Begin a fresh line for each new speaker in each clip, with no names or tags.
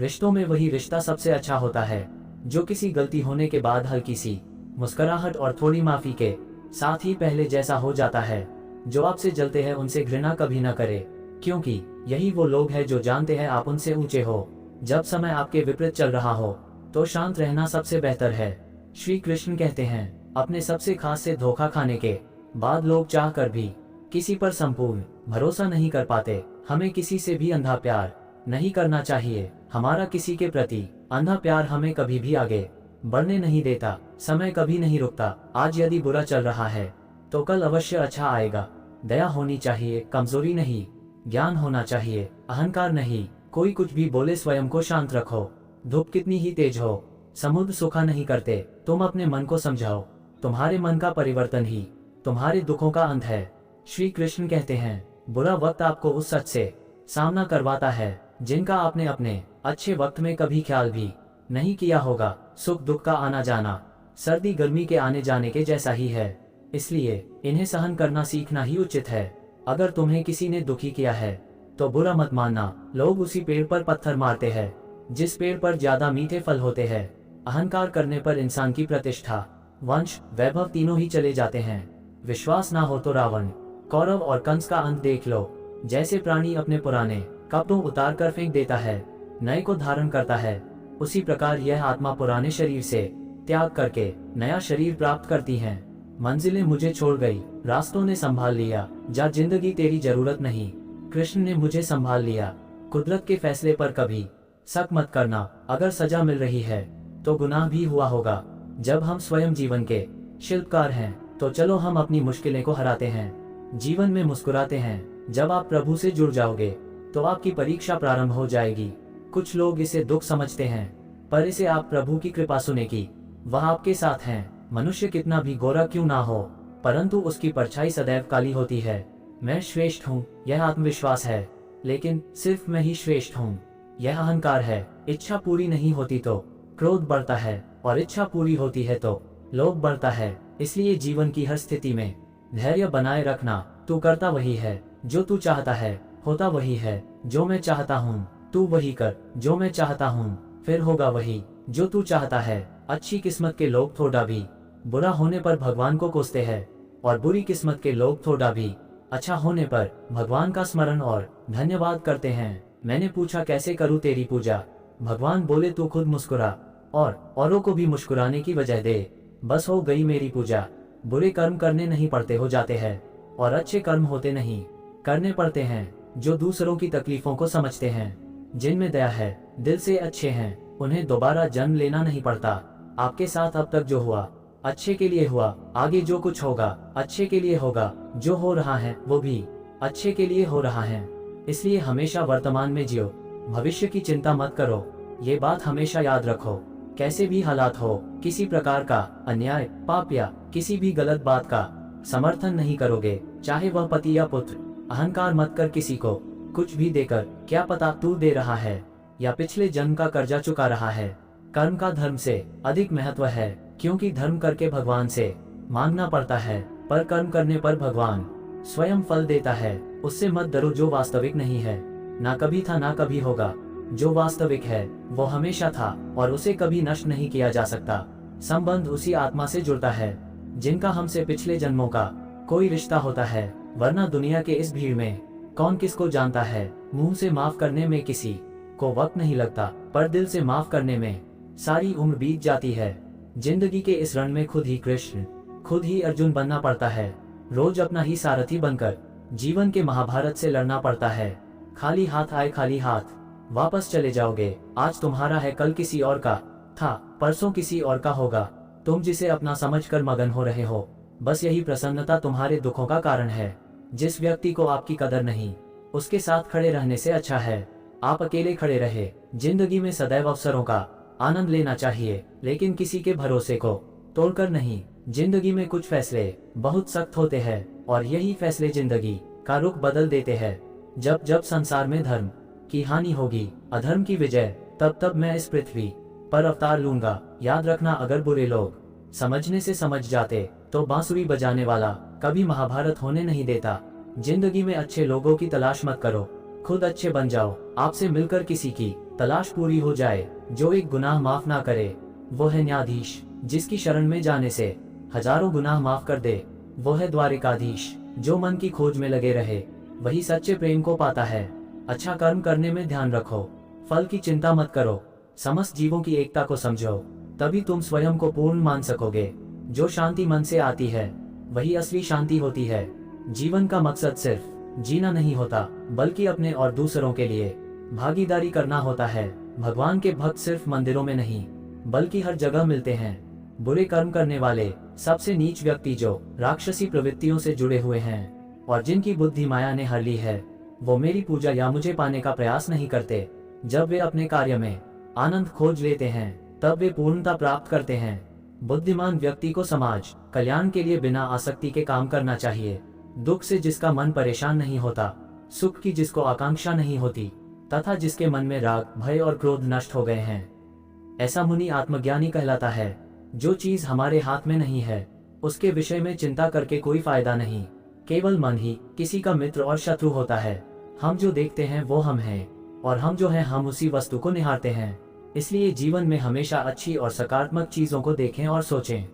रिश्तों में वही रिश्ता सबसे अच्छा होता है जो किसी गलती होने के बाद हल्की सी मुस्कुराहट और थोड़ी माफी के साथ ही पहले जैसा हो जाता है। जो आपसे जलते हैं उनसे घृणा कभी न करे, क्योंकि यही वो लोग हैं जो जानते हैं आप उनसे ऊंचे हो। जब समय आपके विपरीत चल रहा हो तो शांत रहना सबसे बेहतर है। श्री कृष्ण कहते हैं, अपने सबसे खास से धोखा खाने के बाद लोग चाह कर भी किसी पर संपूर्ण भरोसा नहीं कर पाते। हमें किसी से भी अंधा प्यार नहीं करना चाहिए। हमारा किसी के प्रति अंधा प्यार हमें कभी भी आगे बढ़ने नहीं देता। समय कभी नहीं रुकता। आज यदि बुरा चल रहा है तो कल अवश्य अच्छा आएगा। दया होनी चाहिए, कमजोरी नहीं। ज्ञान होना चाहिए, अहंकार नहीं। कोई कुछ भी बोले स्वयं को शांत रखो। धूप कितनी ही तेज हो, समुद्र सूखा नहीं करते। तुम अपने मन को समझाओ। तुम्हारे मन का परिवर्तन ही तुम्हारे दुखों का अंत है। श्री कृष्ण कहते हैं, बुरा वक्त आपको उस सच से सामना करवाता है जिनका आपने अपने अच्छे वक्त में कभी ख्याल भी नहीं किया होगा। सुख दुख का आना जाना सर्दी गर्मी के आने जाने के जैसा ही है, इसलिए इन्हें सहन करना सीखना ही उचित है। अगर तुम्हें किसी ने दुखी किया है तो बुरा मत मानना। लोग उसी पेड़ पर पत्थर मारते हैं जिस पेड़ पर ज्यादा मीठे फल होते हैं। अहंकार करने पर इंसान की प्रतिष्ठा, वंश, वैभव तीनों ही चले जाते हैं। विश्वास ना हो तो रावण, कौरव और कंस का अंत देख लो। जैसे प्राणी अपने पुराने कपड़ों उतार कर फेंक देता है, नए को धारण करता है, उसी प्रकार यह आत्मा पुराने शरीर से त्याग करके नया शरीर प्राप्त करती है। मंजिलें मुझे छोड़ गई, रास्तों ने संभाल लिया। जा जिंदगी तेरी जरूरत नहीं, कृष्ण ने मुझे संभाल लिया। कुदरत के फैसले पर कभी शक मत करना। अगर सजा मिल रही है तो गुनाह भी हुआ होगा। जब हम स्वयं जीवन के शिल्पकार हैं तो चलो हम अपनी मुश्किलें को हराते हैं, जीवन में मुस्कुराते हैं। जब आप प्रभु से जुड़ जाओगे तो आपकी परीक्षा प्रारंभ हो जाएगी। कुछ लोग इसे दुख समझते हैं, पर इसे आप प्रभु की कृपा सुने की वह आपके साथ हैं। मनुष्य कितना भी गोरा क्यों ना हो, परंतु उसकी परछाई सदैव काली होती है। मैं श्रेष्ठ हूँ, यह आत्मविश्वास है, लेकिन सिर्फ मैं ही श्रेष्ठ हूँ, यह अहंकार है। इच्छा पूरी नहीं होती तो क्रोध बढ़ता है, और इच्छा पूरी होती है तो लोभ बढ़ता है। इसलिए जीवन की हर स्थिति में धैर्य बनाए रखना। तू करता वही है जो तू चाहता है, होता वही है जो मैं चाहता हूँ। तू वही कर जो मैं चाहता हूँ, फिर होगा वही जो तू चाहता है। अच्छी किस्मत के लोग थोड़ा भी बुरा होने पर भगवान को कोसते हैं, और बुरी किस्मत के लोग थोड़ा भी अच्छा होने पर भगवान का स्मरण और धन्यवाद करते हैं। मैंने पूछा कैसे करूँ तेरी पूजा, भगवान बोले तू खुद मुस्कुरा और औरों को भी मुस्कुराने की वजह दे, बस हो गई मेरी पूजा। बुरे कर्म करने नहीं पड़ते, हो जाते हैं, और अच्छे कर्म होते नहीं करने पड़ते हैं। जो दूसरों की तकलीफों को समझते हैं, जिनमें दया है, दिल से अच्छे हैं, उन्हें दोबारा जन्म लेना नहीं पड़ता। आपके साथ अब तक जो हुआ अच्छे के लिए हुआ, आगे जो कुछ होगा अच्छे के लिए होगा। जो हो रहा है वो भी अच्छे के लिए हो रहा है, इसलिए हमेशा वर्तमान में जियो, भविष्य की चिंता मत करो। ये बात हमेशा याद रखो, कैसे भी हालात हो, किसी प्रकार का अन्याय, पाप या किसी भी गलत बात का समर्थन नहीं करोगे, चाहे वह पति या पुत्र। अहंकार मत कर किसी को कुछ भी देकर, क्या पता तू दे रहा है या पिछले जन्म का कर्जा चुका रहा है। कर्म का धर्म से अधिक महत्व है, क्योंकि धर्म करके भगवान से मांगना पड़ता है, पर कर्म करने पर भगवान स्वयं फल देता है। उससे मत डरो जो वास्तविक नहीं है, ना कभी था ना कभी होगा। जो वास्तविक है वो हमेशा था और उसे कभी नष्ट नहीं किया जा सकता। संबंध उसी आत्मा से जुड़ता है जिनका हमसे पिछले जन्मों का कोई रिश्ता होता है, वरना दुनिया के इस भीड़ में कौन किसको जानता है। मुंह से माफ करने में किसी को वक्त नहीं लगता, पर दिल से माफ करने में सारी उम्र बीत जाती है। जिंदगी के इस रण में खुद ही कृष्ण, खुद ही अर्जुन बनना पड़ता है। रोज अपना ही सारथी बनकर जीवन के महाभारत से लड़ना पड़ता है। खाली हाथ आए खाली हाथ वापस चले जाओगे। आज तुम्हारा है, कल किसी और का था, परसों किसी और का होगा। तुम जिसे अपना समझकर मगन हो रहे हो, बस यही प्रसन्नता तुम्हारे दुखों का कारण है। जिस व्यक्ति को आपकी कदर नहीं, उसके साथ खड़े रहने से अच्छा है आप अकेले खड़े रहे। जिंदगी में सदैव अवसरों का आनंद लेना चाहिए, लेकिन किसी के भरोसे को तोड़कर नहीं। जिंदगी में कुछ फैसले बहुत सख्त होते हैं, और यही फैसले जिंदगी का रुख बदल देते हैं। जब जब संसार में धर्म की हानि होगी, अधर्म की विजय, तब तब मैं इस पृथ्वी पर अवतार लूंगा। याद रखना, अगर बुरे लोग समझने से समझ जाते तो बांसुरी बजाने वाला कभी महाभारत होने नहीं देता। जिंदगी में अच्छे लोगों की तलाश मत करो, खुद अच्छे बन जाओ। आपसे मिलकर किसी की तलाश पूरी हो जाए। जो एक गुनाह माफ ना करे वो है न्यायाधीश, जिसकी शरण में जाने से हजारों गुनाह माफ कर दे वो है द्वारिकाधीश। जो मन की खोज में लगे रहे वही सच्चे प्रेम को पाता है। अच्छा कर्म करने में ध्यान रखो, फल की चिंता मत करो, समस्त जीवों की एकता को समझो, तभी तुम स्वयं को पूर्ण मान सकोगे। जो शांति मन से आती है वही असली शांति होती है। जीवन का मकसद सिर्फ जीना नहीं होता, बल्कि अपने और दूसरों के लिए भागीदारी करना होता है। भगवान के भक्त सिर्फ मंदिरों में नहीं बल्कि हर जगह मिलते हैं। बुरे कर्म करने वाले, सबसे नीच व्यक्ति जो राक्षसी प्रवृत्तियों से जुड़े हुए हैं और जिनकी बुद्धि माया ने हर ली है, वो मेरी पूजा या मुझे पाने का प्रयास नहीं करते। जब वे अपने कार्य में आनंद खोज लेते हैं तब वे पूर्णता प्राप्त करते हैं। बुद्धिमान व्यक्ति को समाज कल्याण के लिए बिना आसक्ति के काम करना चाहिए। दुख से जिसका मन परेशान नहीं होता, सुख की जिसको आकांक्षा नहीं होती, तथा जिसके मन में राग, भय और क्रोध नष्ट हो गए हैं, ऐसा मुनि आत्मज्ञानी कहलाता है। जो चीज हमारे हाथ में नहीं है उसके विषय में चिंता करके कोई फायदा नहीं। केवल मन ही किसी का मित्र और शत्रु होता है। हम जो देखते हैं वो हम हैं और हम जो हैं हम उसी वस्तु को निहारते हैं। इसलिए जीवन में हमेशा अच्छी और सकारात्मक चीजों को देखें और सोचें।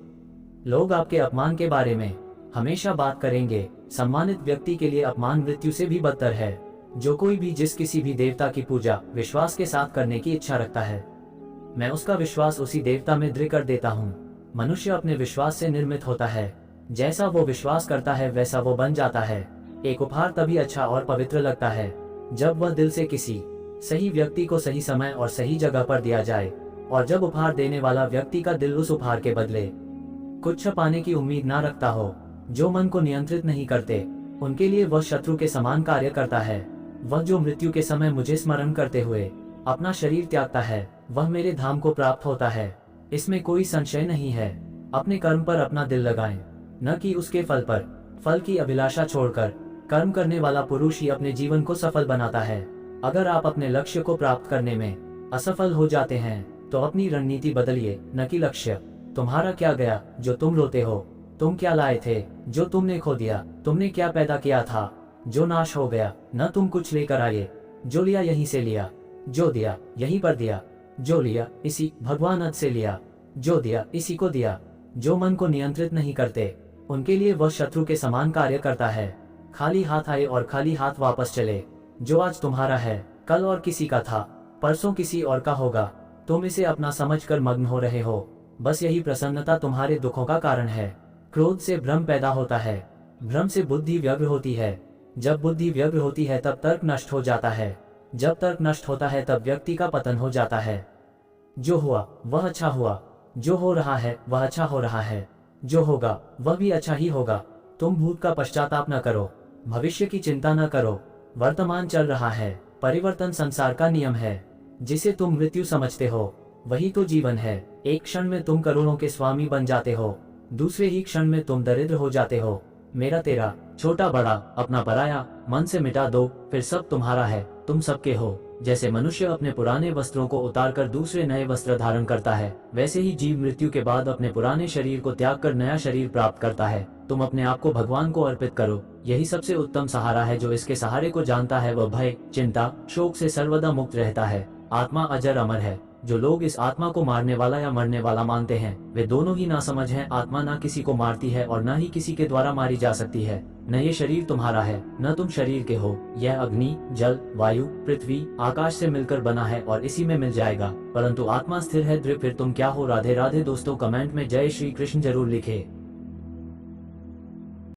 लोग आपके अपमान के बारे में हमेशा बात करेंगे। सम्मानित व्यक्ति के लिए अपमान मृत्यु से भी बदतर है। जो कोई भी जिस किसी भी देवता की पूजा विश्वास के साथ करने की इच्छा रखता है, मैं उसका विश्वास उसी देवता में दृढ़ कर देता हूँ। मनुष्य अपने विश्वास से निर्मित होता है। जैसा वो विश्वास करता है वैसा वो बन जाता है। एक उपहार तभी अच्छा और पवित्र लगता है जब वह दिल से किसी सही व्यक्ति को सही समय और सही जगह पर दिया जाए, और जब उपहार देने वाला व्यक्ति का दिल उस उपहार के बदले कुछ पाने की उम्मीद ना रखता हो। जो मन को नियंत्रित नहीं करते उनके लिए वह शत्रु के समान कार्य करता है। वह जो मृत्यु के समय मुझे स्मरण करते हुए अपना शरीर त्यागता है वह मेरे धाम को प्राप्त होता है। इसमें कोई संशय नहीं है। अपने कर्म पर अपना दिल लगाएं, न कि उसके फल पर। फल की अभिलाषा छोड़कर कर्म करने वाला पुरुष ही अपने जीवन को सफल बनाता है। अगर आप अपने लक्ष्य को प्राप्त करने में असफल हो जाते हैं तो अपनी रणनीति बदलिए, न कि लक्ष्य। तुम्हारा क्या गया जो तुम रोते हो? तुम क्या लाए थे जो तुमने खो दिया? तुमने क्या पैदा किया था जो नाश हो गया? न तुम कुछ लेकर आए, जो लिया यहीं से लिया, जो दिया यहीं पर दिया, जो लिया इसी भगवान अद से लिया, जो दिया इसी को दिया। जो मन को नियंत्रित नहीं करते उनके लिए वह शत्रु के समान कार्य करता है। खाली हाथ आए और खाली हाथ वापस चले। जो आज तुम्हारा है कल और किसी का था, परसों किसी और का होगा। तुम इसे अपना समझकर मग्न हो रहे हो। बस यही प्रसन्नता तुम्हारे दुखों का कारण है। क्रोध से भ्रम पैदा होता है, भ्रम से बुद्धि व्यग्र होती है। जब बुद्धि व्यग्र होती है तब तर्क नष्ट हो जाता है। जब तर्क नष्ट होता है तब व्यक्ति का पतन हो जाता है। जो हुआ वह अच्छा हुआ, जो हो रहा है वह अच्छा हो रहा है, जो होगा वह भी अच्छा ही होगा। तुम भूत का पश्चाताप न करो, भविष्य की चिंता न करो। वर्तमान चल रहा है, परिवर्तन संसार का नियम है। जिसे तुम मृत्यु समझते हो वही तो जीवन है। एक क्षण में तुम करोड़ों के स्वामी बन जाते हो, दूसरे ही क्षण में तुम दरिद्र हो जाते हो। मेरा तेरा, छोटा बड़ा, अपना पराया मन से मिटा दो, फिर सब तुम्हारा है, तुम सबके हो। जैसे मनुष्य अपने पुराने वस्त्रों को उतारकर दूसरे नए वस्त्र धारण करता है, वैसे ही जीव मृत्यु के बाद अपने पुराने शरीर को त्याग कर नया शरीर प्राप्त करता है। तुम अपने आप को भगवान को अर्पित करो, यही सबसे उत्तम सहारा है। जो इसके सहारे को जानता है वह भय, चिंता, शोक से सर्वदा मुक्त रहता है। आत्मा अजर अमर है। जो लोग इस आत्मा को मारने वाला या मरने वाला मानते हैं वे दोनों ही नासमझ हैं। आत्मा ना किसी को मारती है और न ही किसी के द्वारा मारी जा सकती है। न ये शरीर तुम्हारा है न तुम शरीर के हो। यह अग्नि, जल, वायु, पृथ्वी, आकाश से मिलकर बना है और इसी में मिल जाएगा। परंतु आत्मा स्थिर है दृढ़। फिर तुम क्या हो? राधे राधे। दोस्तों कमेंट में जय श्री कृष्ण जरूर लिखे।